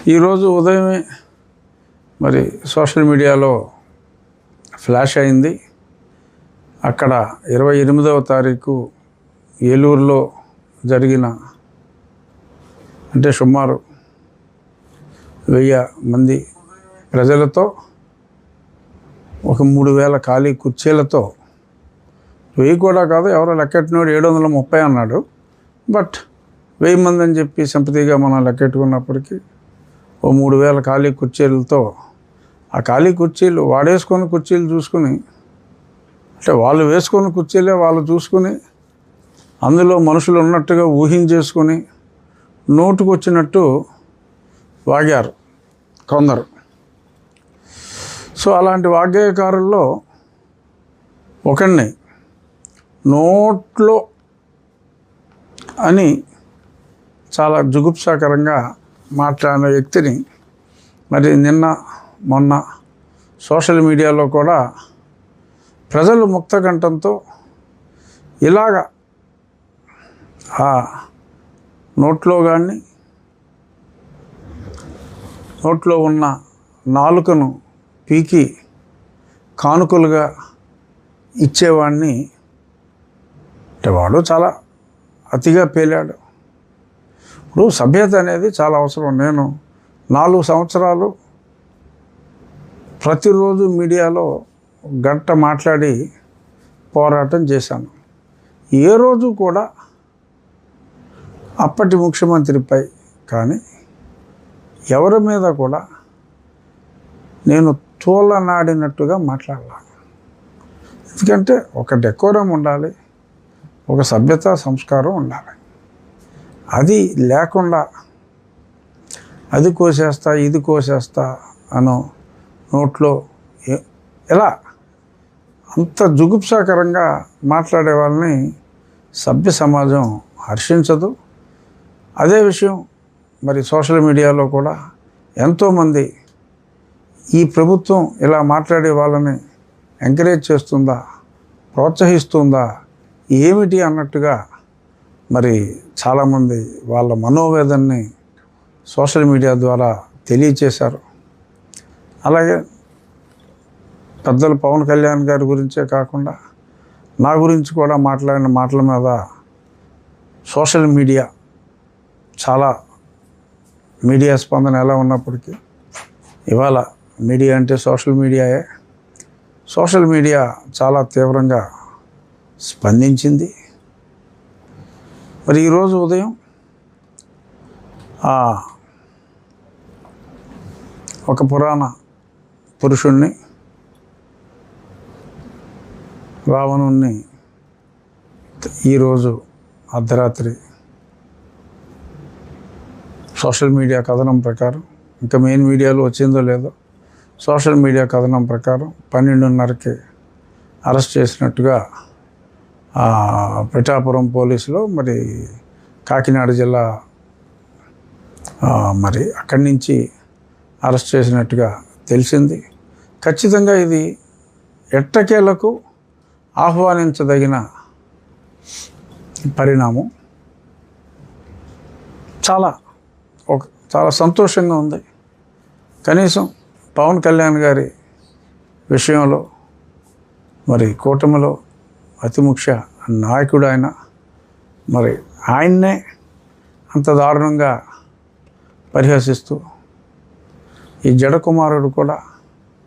ఈరోజు ఉదయమే మరి సోషల్ మీడియాలో ఫ్లాష్ అయింది. అక్కడ 28వ తారీఖు ఏలూరులో జరిగిన అంటే సుమారు 1000 మంది ప్రజలతో ఒక 3000 ఖాళీ కుర్చీలతో 1000 కూడా కాదు, ఎవరో లెక్కెట్టినోడు 730 అన్నాడు. బట్ 1000 మంది అని చెప్పి సింపతిగా మనం లెక్కెట్టుకున్నప్పటికీ 3000 ఖాళీ కుర్చీలతో ఆ ఖాళీ కుర్చీలు వాడేసుకున్న కుర్చీలు చూసుకుని, అంటే వాళ్ళు వేసుకున్న కుర్చీలే వాళ్ళు చూసుకుని అందులో మనుషులు ఉన్నట్టుగా ఊహించేసుకొని నోటుకొచ్చినట్టు వాగారు కొందరు. సో అలాంటి వాగ్గేయకారుల్లో ఒకడిని నోట్లో అని చాలా జుగుప్సాకరంగా మాట్లాడిన వ్యక్తిని మరి నిన్న మొన్న సోషల్ మీడియాలో కూడా ప్రజలు ముక్తకంఠంతో ఇలాగ ఆ నోట్లో కానీ నోట్లో ఉన్న నాలుకను పీకి కానుకలుగా ఇచ్చేవాడిని అంటే వాడు చాలా అతిగా పేలాడు. ఇప్పుడు సభ్యత అనేది చాలా అవసరం. నేను 4 సంవత్సరాలు ప్రతిరోజు మీడియాలో గంట మాట్లాడి పోరాటం చేశాను. ఏ రోజు కూడా అప్పటి ముఖ్యమంత్రిపై కానీ ఎవరి మీద కూడా నేను తోలనాడినట్టుగా మాట్లాడాలి. ఎందుకంటే ఒక డెకోరం ఉండాలి, ఒక సభ్యత సంస్కారం ఉండాలి. అది లేకుండా అది కోసేస్తా ఇది కోసేస్తా అనో నోట్లో ఎలా అంత జుగుప్సాకరంగా మాట్లాడే వాళ్ళని సభ్య సమాజం హర్షించదు. అదే విషయం మరి సోషల్ మీడియాలో కూడా ఎంతోమంది ఈ ప్రభుత్వం ఇలా మాట్లాడే వాళ్ళని ఎంకరేజ్ చేస్తుందా, ప్రోత్సహిస్తుందా ఏమిటి అన్నట్టుగా మరి చాలామంది వాళ్ళ మనోవేదనని సోషల్ మీడియా ద్వారా తెలియచేశారు. అలాగే పెద్దలు పవన్ కళ్యాణ్ గారి గురించే కాకుండా నా గురించి కూడా మాట్లాడిన మాటల మీద సోషల్ మీడియా చాలా మీడియా స్పందన ఎలా ఉన్నప్పటికీ ఇవాళ మీడియా అంటే సోషల్ మీడియాయే. సోషల్ మీడియా చాలా తీవ్రంగా స్పందించింది. మరి ఈరోజు ఉదయం ఒక పురాణ పురుషుణ్ణి రావణుణ్ణి ఈరోజు అర్ధరాత్రి సోషల్ మీడియా కథనం ప్రకారం, ఇంకా మెయిన్ మీడియాలో వచ్చిందో లేదో, సోషల్ మీడియా కథనం ప్రకారం 12:30కి అరెస్ట్ చేసినట్టుగా పిఠాపురం పోలీసులో మరి కాకినాడ జిల్లా మరి అక్కడి నుంచి అరెస్ట్ చేసినట్టుగా తెలిసింది. ఖచ్చితంగా ఇది ఎట్టకేలకు ఆహ్వానించదగిన పరిణామం. చాలా సంతోషంగా ఉంది. కనీసం పవన్ కళ్యాణ్ గారి విషయంలో మరి కూటమిలో అతి ముఖ్య నాయకుడు ఆయన, మరి ఆయన్నే అంత దారుణంగా పరిహసిస్తూ ఈ జడకుమారుడు కూడా